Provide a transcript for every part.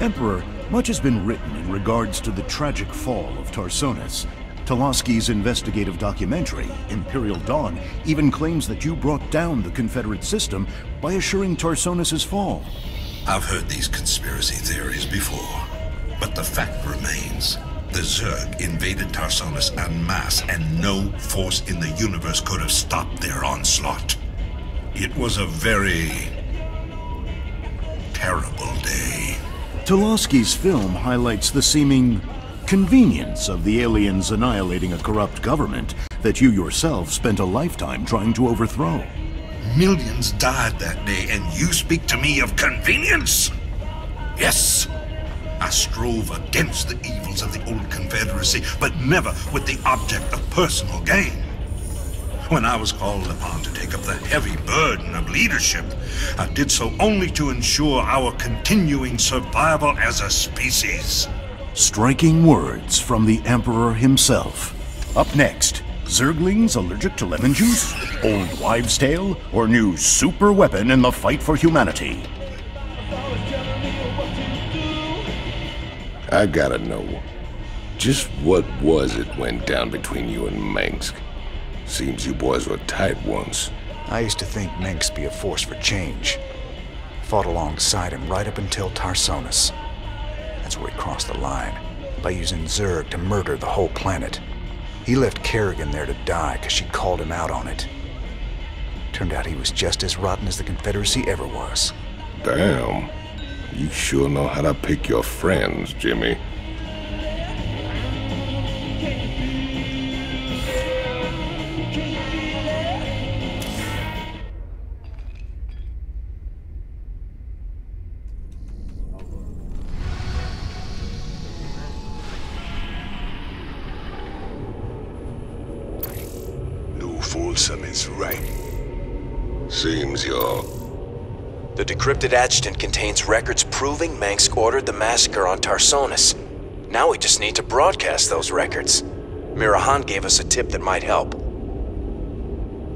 Emperor, much has been written in regards to the tragic fall of Tarsonis. Toloski's investigative documentary, Imperial Dawn, even claims that you brought down the Confederate system by assuring Tarsonis' fall. I've heard these conspiracy theories before, but the fact remains. The Zerg invaded Tarsonis en masse, and no force in the universe could have stopped their onslaught. It was a very terrible day. Toloski's film highlights the seeming convenience of the aliens annihilating a corrupt government that you yourself spent a lifetime trying to overthrow. Millions died that day, and you speak to me of convenience? Yes, I strove against the evils of the old Confederacy, but never with the object of personal gain. When I was called upon to take up the heavy burden of leadership, I did so only to ensure our continuing survival as a species. Striking words from the Emperor himself. Up next, Zerglings allergic to lemon juice? Old wives' tale? Or new super weapon in the fight for humanity? I gotta know, just what was it went down between you and Mengsk? Seems you boys were tight once. I used to think Mengsk be a force for change. Fought alongside him right up until Tarsonis. That's where he crossed the line, by using Zerg to murder the whole planet. He left Kerrigan there to die because she called him out on it. Turned out he was just as rotten as the Confederacy ever was. Damn. You sure know how to pick your friends, Jimmy. Folsom is right. Seems you're... The decrypted adjutant contains records proving Mengsk ordered the massacre on Tarsonis. Now we just need to broadcast those records. Mirahan gave us a tip that might help.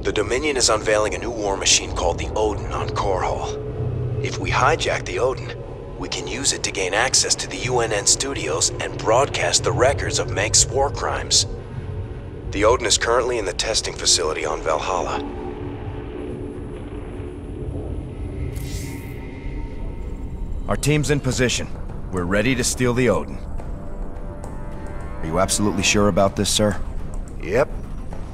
The Dominion is unveiling a new war machine called the Odin on Korhal. If we hijack the Odin, we can use it to gain access to the UNN studios and broadcast the records of Mengsk's war crimes. The Odin is currently in the testing facility on Valhalla. Our team's in position. We're ready to steal the Odin. Are you absolutely sure about this, sir? Yep.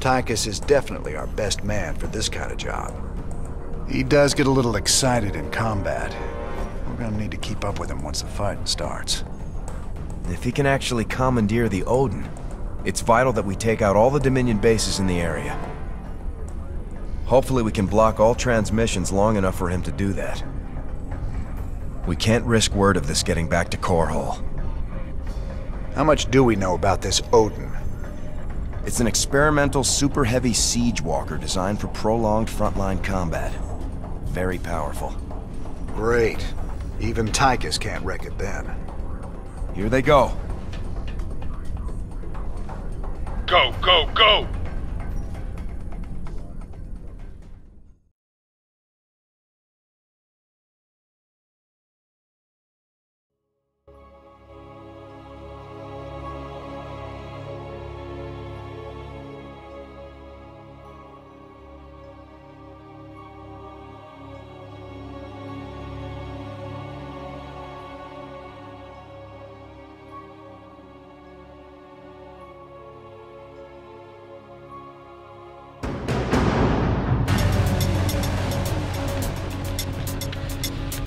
Tychus is definitely our best man for this kind of job. He does get a little excited in combat. We're gonna need to keep up with him once the fighting starts. If he can actually commandeer the Odin, it's vital that we take out all the Dominion bases in the area. Hopefully we can block all transmissions long enough for him to do that. We can't risk word of this getting back to Korhal. How much do we know about this Odin? It's an experimental super heavy siege walker designed for prolonged frontline combat. Very powerful. Great. Even Tychus can't wreck it then. Here they go. Go, go, go!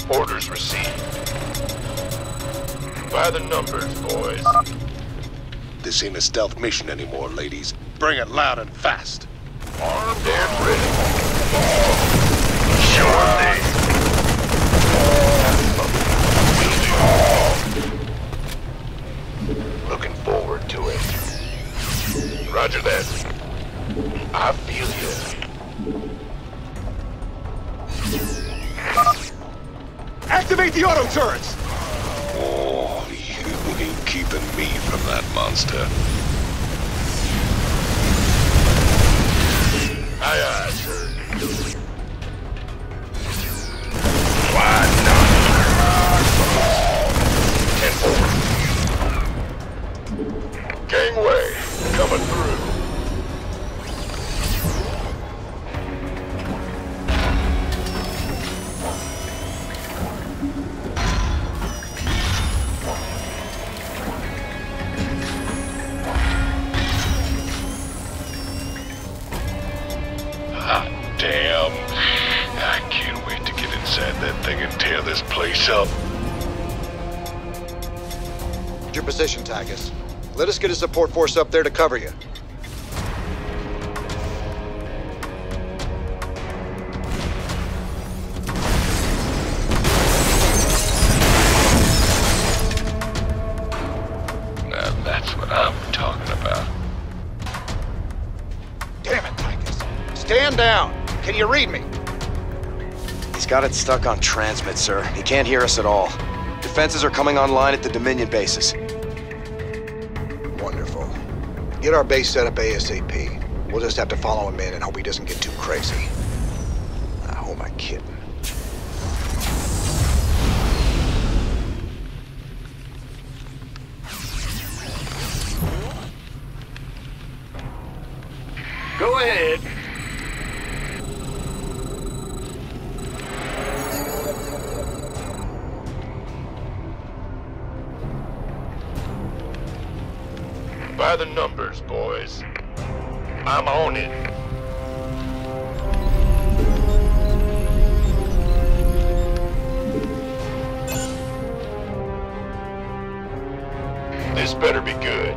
Orders received. By the numbers, boys. This ain't a stealth mission anymore, ladies. Bring it loud and fast. Armed and ready. Sure thing. Looking forward to it. Roger that. I feel you. Activate the auto turrets! Oh, you ain't keeping me from that monster. Aye, aye, sir. Why not? tear this place up. Your position, Tychus. Let us get a support force up there to cover you. Now that's what I'm talking about. Damn it, Tychus. Stand down. Can you read me? He's got it stuck on transmit, sir. He can't hear us at all. Defenses are coming online at the Dominion bases. Wonderful. Get our base set up ASAP. We'll just have to follow him in and hope he doesn't get too crazy. Who am I kidding? Go ahead. By the numbers, boys. I'm on it. This better be good.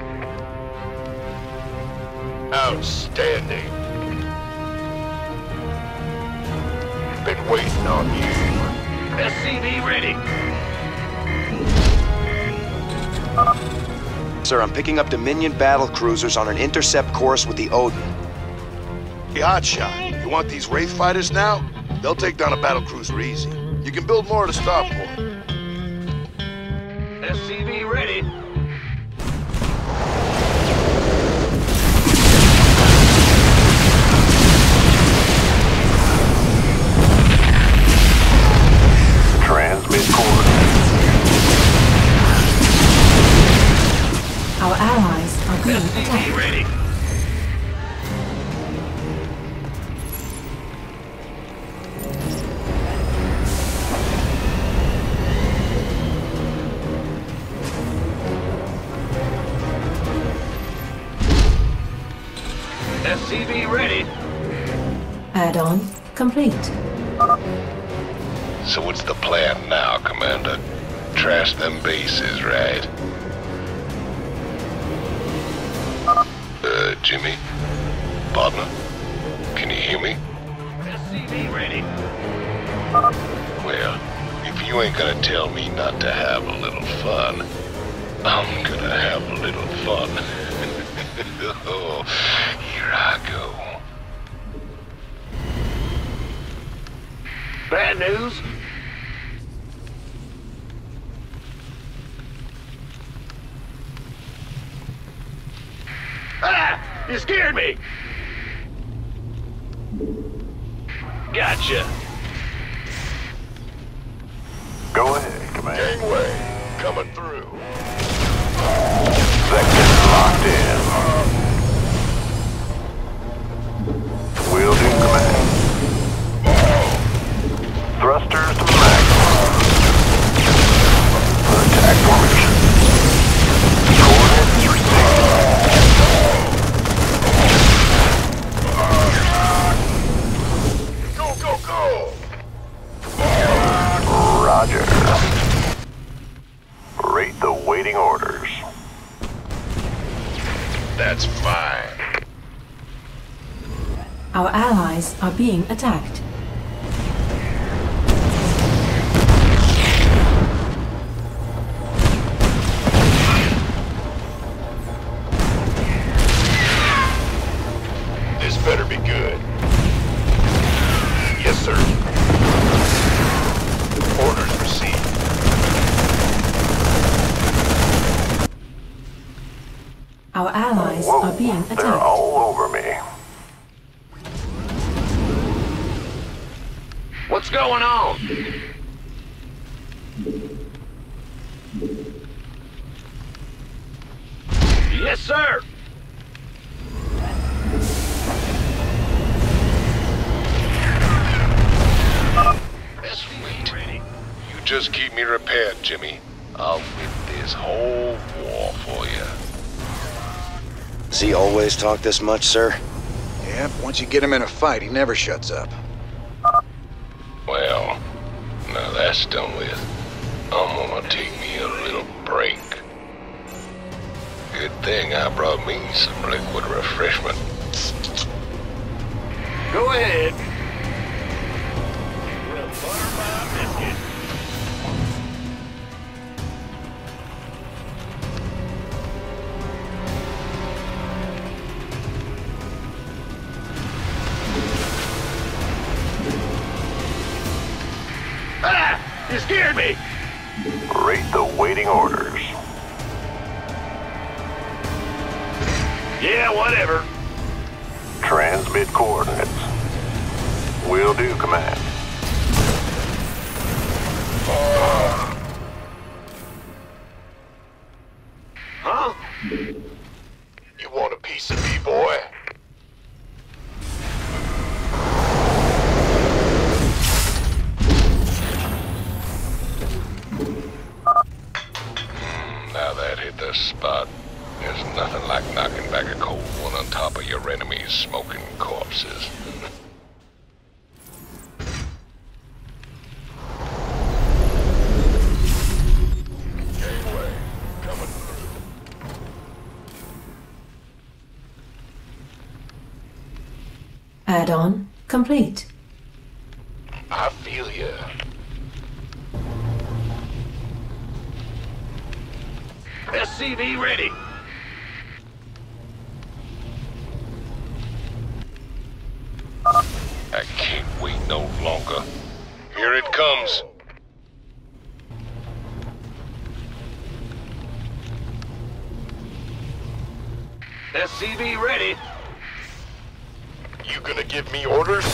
Outstanding. Been waiting on you. SCV ready. Sir, I'm picking up Dominion battle cruisers on an intercept course with the Odin. Hey, Hotshot, you want these Wraith fighters now? They'll take down a battlecruiser easy. You can build more at a starport. SCV ready. Transmit course. Our allies are being attacked. Ready. SCV ready. Add-on complete. So what's the plan now, Commander? Trash them bases, right? Jimmy? Partner? Can you hear me? SCV ready. Well, if you ain't gonna tell me not to have a little fun, I'm gonna have a little fun. Oh, here I go. Bad news. Ah! You scared me! Gotcha. Go ahead, Commander. Gangway, coming through. Sector locked in. Will do, Commander. Thrusters to max. Attack formation. Coordinates received. Go, go, go! Roger. Rate the waiting orders. That's fine. Our allies are being attacked. This better be good. Yes, sir. Orders received. Our allies Whoa, are being they're attacked. all over me. What's going on? Yes, sir. Sweet. You just keep me repaired, Jimmy. I'll win this whole war for you. Does he always talk this much, sir? Yep, once you get him in a fight, he never shuts up. Well, now that's that's done with, I'm gonna take me a little break. Good thing I brought me some liquid refreshment. Go ahead. Ah! You scared me! Rate the waiting orders. Yeah, whatever. Transmit coordinates. Will do, Command. Huh? You want a piece of me, boy? Now that hit the spot. There's nothing like knocking back a cold one on top of your enemy's smoking corpses. Gateway, coming through. Add-on complete. I feel ya. SCV ready. I can't wait no longer. Here it comes. SCV ready. You gonna give me orders?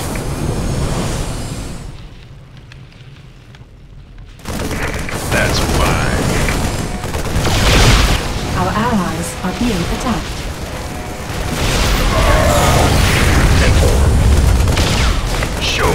That's fine. Our allies are being attacked. Sure.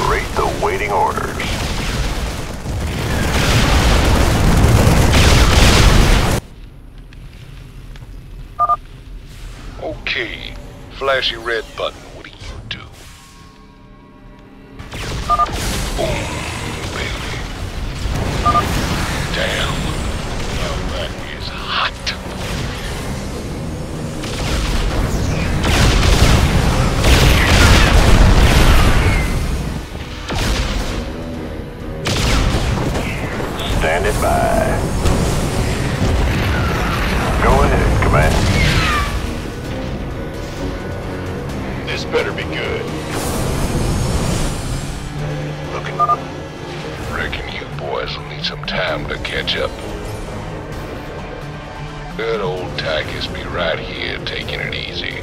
Rate the waiting orders. Okay, flashy red button, what do you do? Boom, baby. Damn, now that is hot. Standing by. Go ahead, Command. This better be good. Reckon you boys will need some time to catch up. Good old Tychus be right here taking it easy.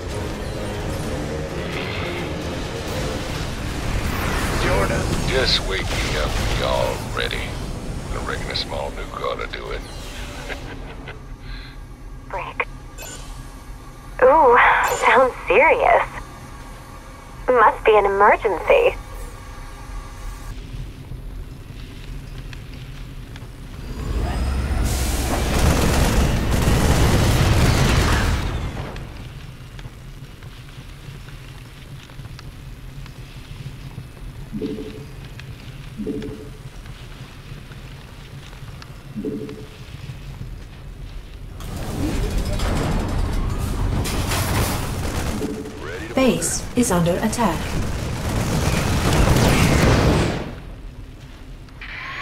Jordan. Just wake me up when y'all ready. I reckon a small nuke ought to do it. Break. Ooh, sounds serious. Must be an emergency. Base is under attack.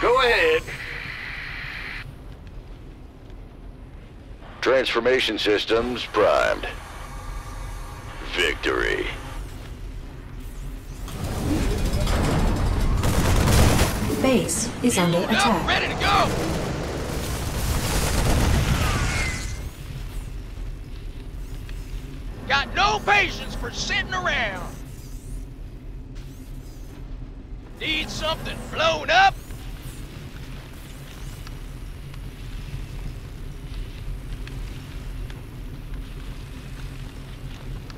Go ahead. Transformation systems primed. Victory. Base is under attack. Ready to go. Got no patience for sitting around. Need something blown up?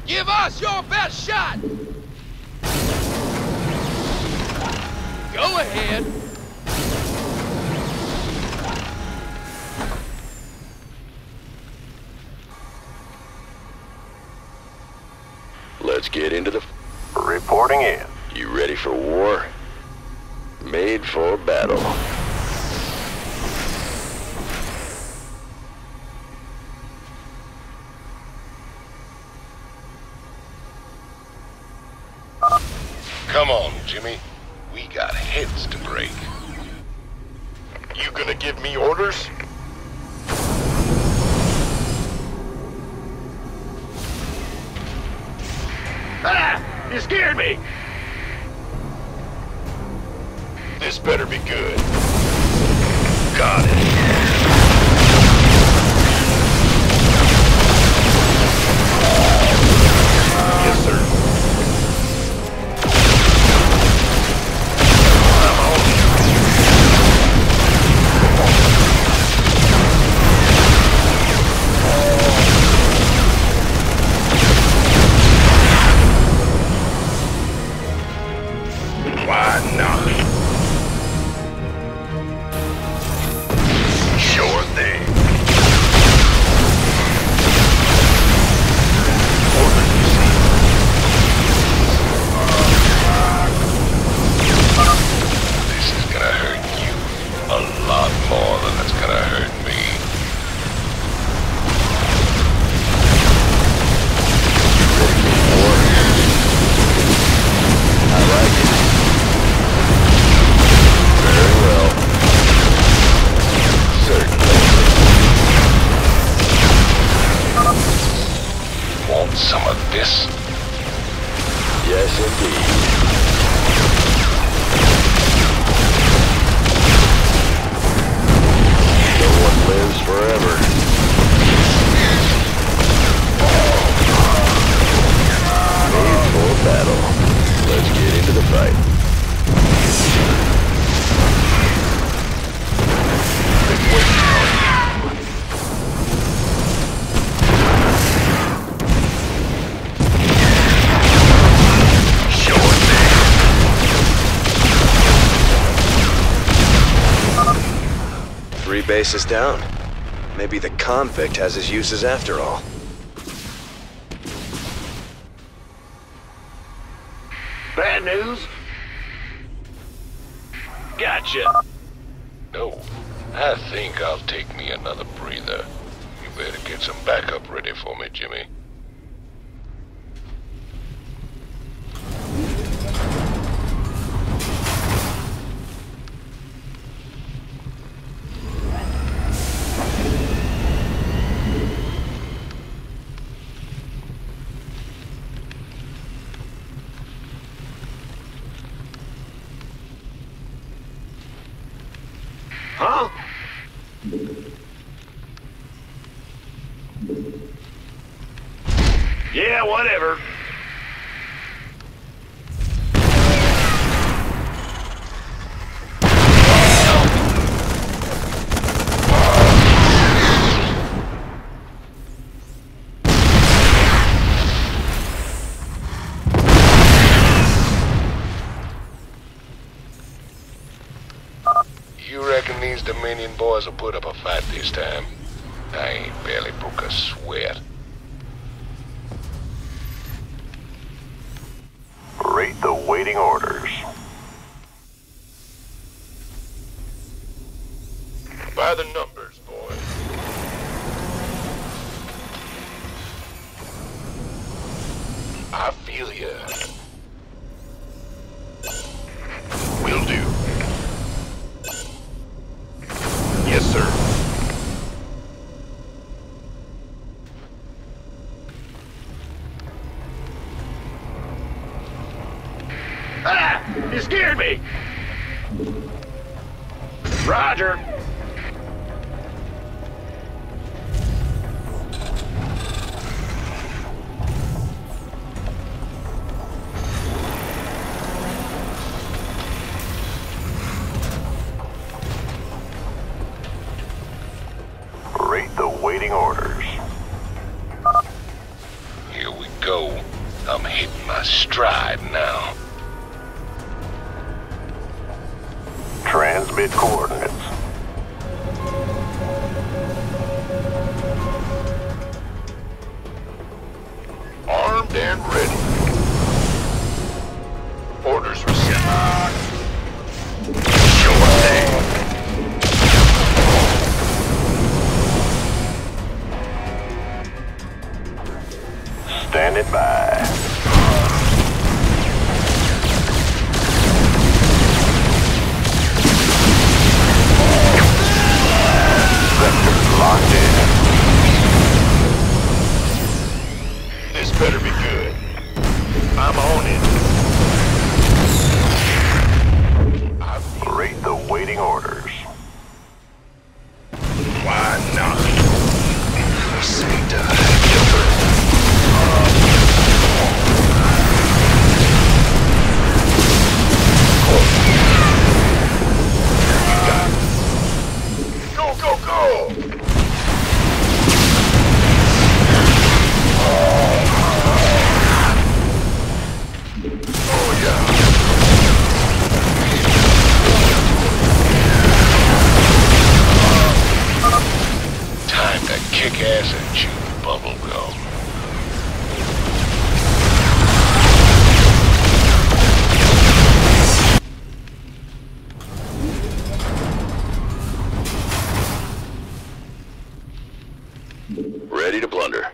Give us your best shot! Go ahead. Let's get into the... Reporting in. You ready for war? Made for battle. Come on, Jimmy. We got heads to break. You gonna give me orders? Ah! You scared me! This better be good. Got it. Yes, sir. Why not? Sure thing. This is gonna hurt you a lot more than it's gonna hurt me. I like it. Very well. Certainly. Want some of this? Yes, indeed. No one lives forever. Made for battle. Let's get into the fight. Three bases down. Maybe the convict has his uses after all. Bad news? Gotcha. No, I think I'll take me another breather. You better get some backup ready for me, Jimmy. Huh? Yeah, whatever. You reckon these Dominion boys will put up a fight this time? I ain't barely broke a sweat. Rate the waiting orders. By the numbers, boys. I feel ya. Will do. Yes, sir. Ah! You scared me! Roger. Rate the waiting orders. Here we go. hitting my stride now. Transmit coordinates. Armed and ready. Orders received. Sure thing. Standing by. Sector locked in. This better be good. I'm on it. Rate the waiting orders. Why not? Santa Go, go, go! Oh, yeah. Time to kick ass and chew bubble gum. Ready to blunder.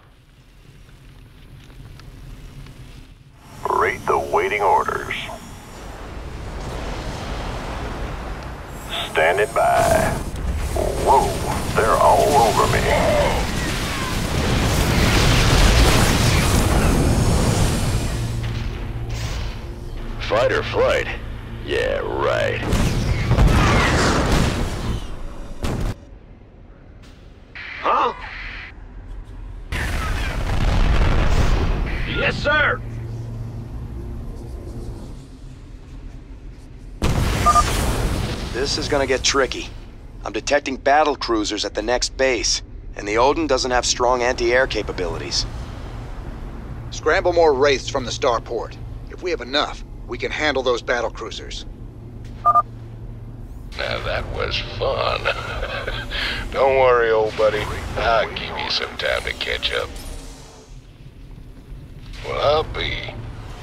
Rate the waiting orders. Standing by. Whoa, they're all over me. Fight or flight? Yeah, right. Huh? Yes, sir! This is gonna get tricky. I'm detecting battle cruisers at the next base, and the Odin doesn't have strong anti-air capabilities. Scramble more wraiths from the starport. If we have enough, we can handle those battle cruisers. Now that was fun. Don't worry, old buddy. I'll give you some time to catch up. Well, I'll be.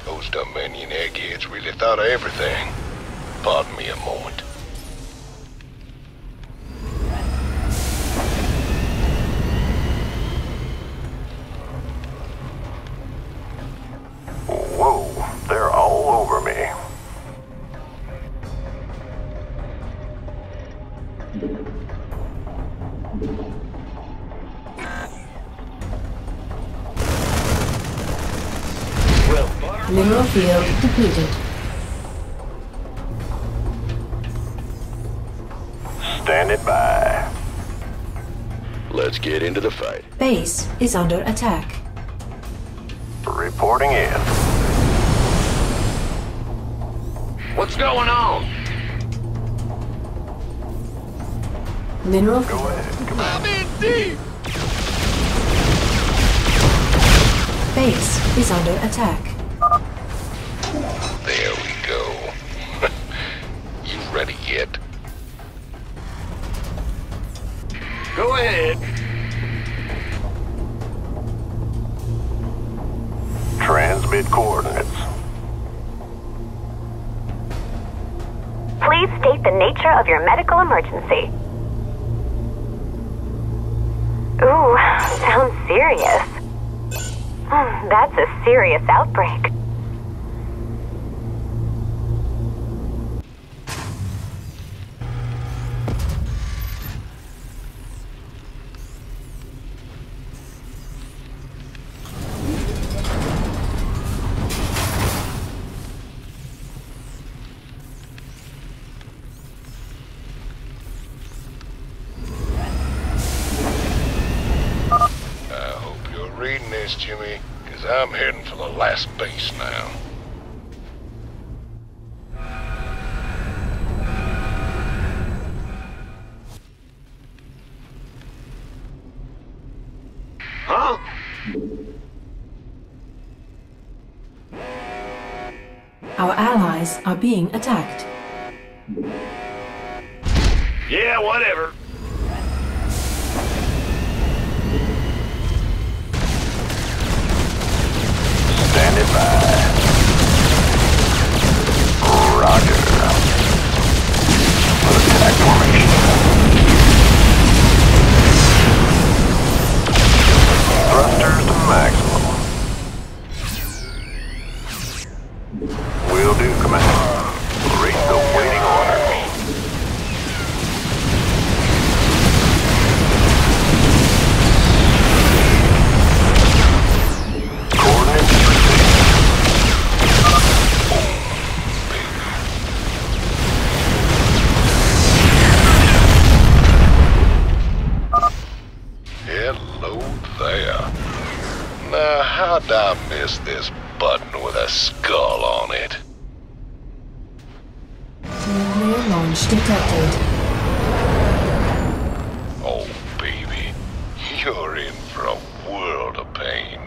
Those Dominion eggheads really thought of everything. Pardon me a moment. Whoa, they're all over me. Mineral field depleted. Standing by. Let's get into the fight. Base is under attack. Reporting in. What's going on? Mineral Go ahead. I'm in deep! Base is under attack. There we go. You ready yet? Go ahead. Transmit coordinates. Please state the nature of your medical emergency. Ooh, sounds serious. That's a serious outbreak. Reading this, Jimmy, because I'm heading for the last base now. Huh? Our allies are being attacked. Yeah, whatever. Standing by. Roger. Attack formation. Thrusters to maximum. Will do, Commander. Read the waiting orders. Coordinates Hello there. Now, how'd I miss this button with a skull on it? Nuclear launch detected. Oh, baby. You're in for a world of pain.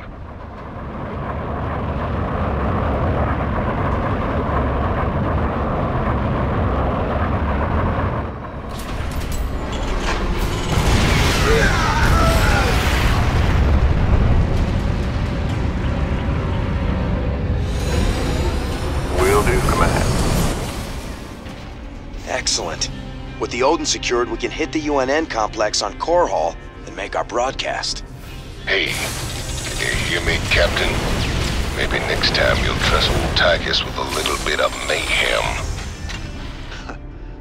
Will do, Command. Excellent. With the Odin secured, we can hit the UNN complex on Core Hall and make our broadcast. Hey, can you hear me, Captain? Maybe next time you'll trust old Tychus with a little bit of mayhem.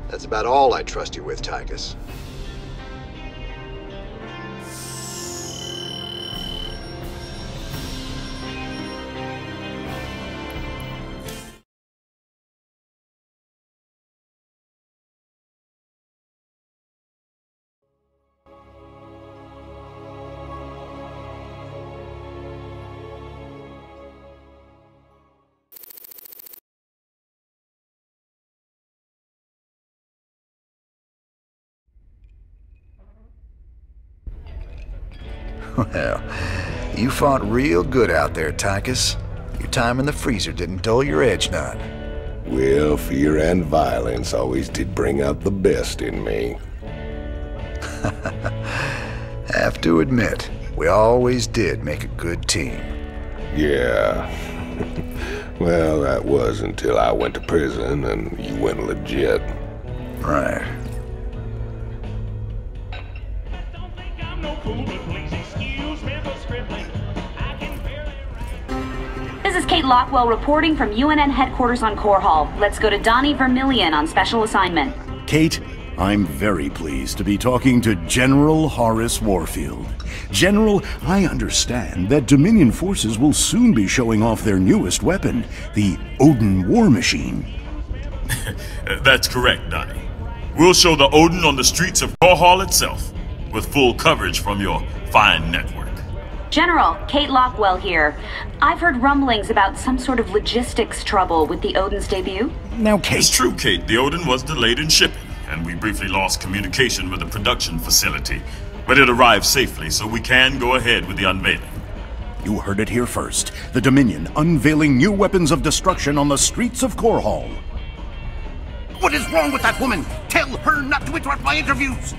That's about all I trust you with, Tychus. Well, you fought real good out there, Tychus. Your time in the freezer didn't dull your edge none. Well, fear and violence always did bring out the best in me. Have to admit, we always did make a good team. Yeah. Well, that was until I went to prison and you went legit. Right. This is Kate Lockwell reporting from UNN headquarters on Core Hall. Let's go to Donnie Vermillion on special assignment. Kate, I'm very pleased to be talking to General Horace Warfield. General, I understand that Dominion forces will soon be showing off their newest weapon, the Odin War Machine. That's correct, Donnie. We'll show the Odin on the streets of Core Hall itself, with full coverage from your fine network. General, Kate Lockwell here. I've heard rumblings about some sort of logistics trouble with the Odin's debut. Now, Kate... It's true, Kate. The Odin was delayed in shipping, and we briefly lost communication with the production facility. But it arrived safely, so we can go ahead with the unveiling. You heard it here first. The Dominion unveiling new weapons of destruction on the streets of Core Hall. What is wrong with that woman? Tell her not to interrupt my interviews!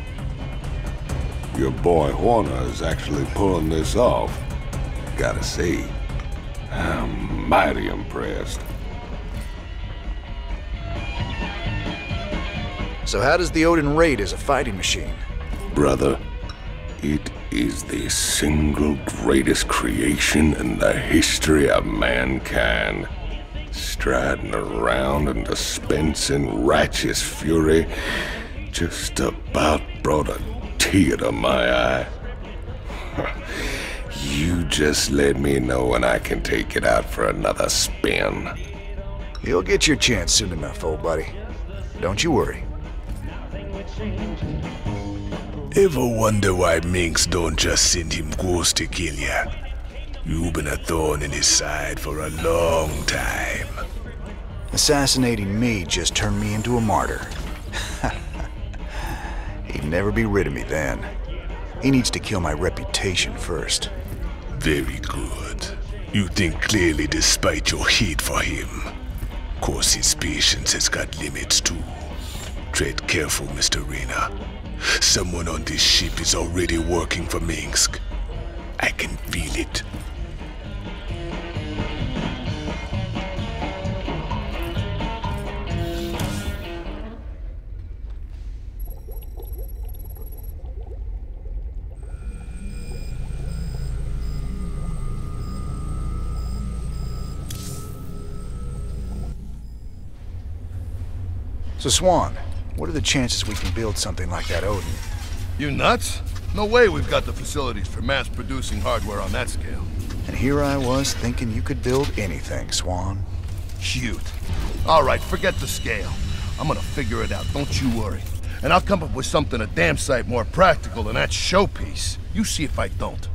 Your boy Horner is actually pulling this off. Gotta say, I'm mighty impressed. So how does the Odin rate as a fighting machine? Brother, it is the single greatest creation in the history of mankind. Striding around and dispensing righteous fury just about brought a tear to my eye. You just let me know when I can take it out for another spin. You'll get your chance soon enough, old buddy. Don't you worry. Ever wonder why Minx don't just send him ghosts to kill ya? You've been a thorn in his side for a long time. Assassinating me just turned me into a martyr. He'd never be rid of me then. He needs to kill my reputation first. Very good. You think clearly despite your hate for him. course, his patience has got limits too. Tread careful, Mr. Reyna. Someone on this ship is already working for Minsk. I can feel it. So Swan, what are the chances we can build something like that Odin? You nuts? No way we've got the facilities for mass-producing hardware on that scale. And here I was thinking you could build anything, Swan. Shoot. All right, forget the scale. I'm gonna figure it out, don't you worry. And I'll come up with something a damn sight more practical than that showpiece. You see if I don't.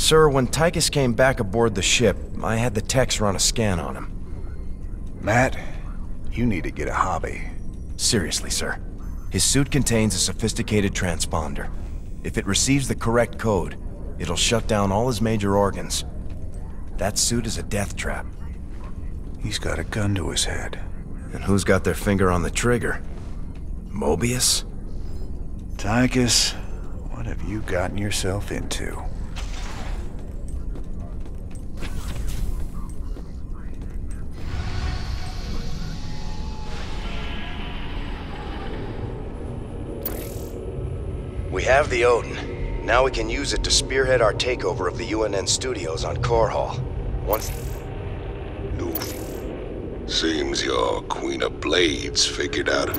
Sir, when Tychus came back aboard the ship, I had the techs run a scan on him. Matt, you need to get a hobby. Seriously, sir. His suit contains a sophisticated transponder. If it receives the correct code, it'll shut down all his major organs. That suit is a death trap. He's got a gun to his head. And who's got their finger on the trigger? Mobius? Tychus, what have you gotten yourself into? We have the Odin. Now we can use it to spearhead our takeover of the UNN studios on Core Hall. Once... Seems your Queen of Blades figured out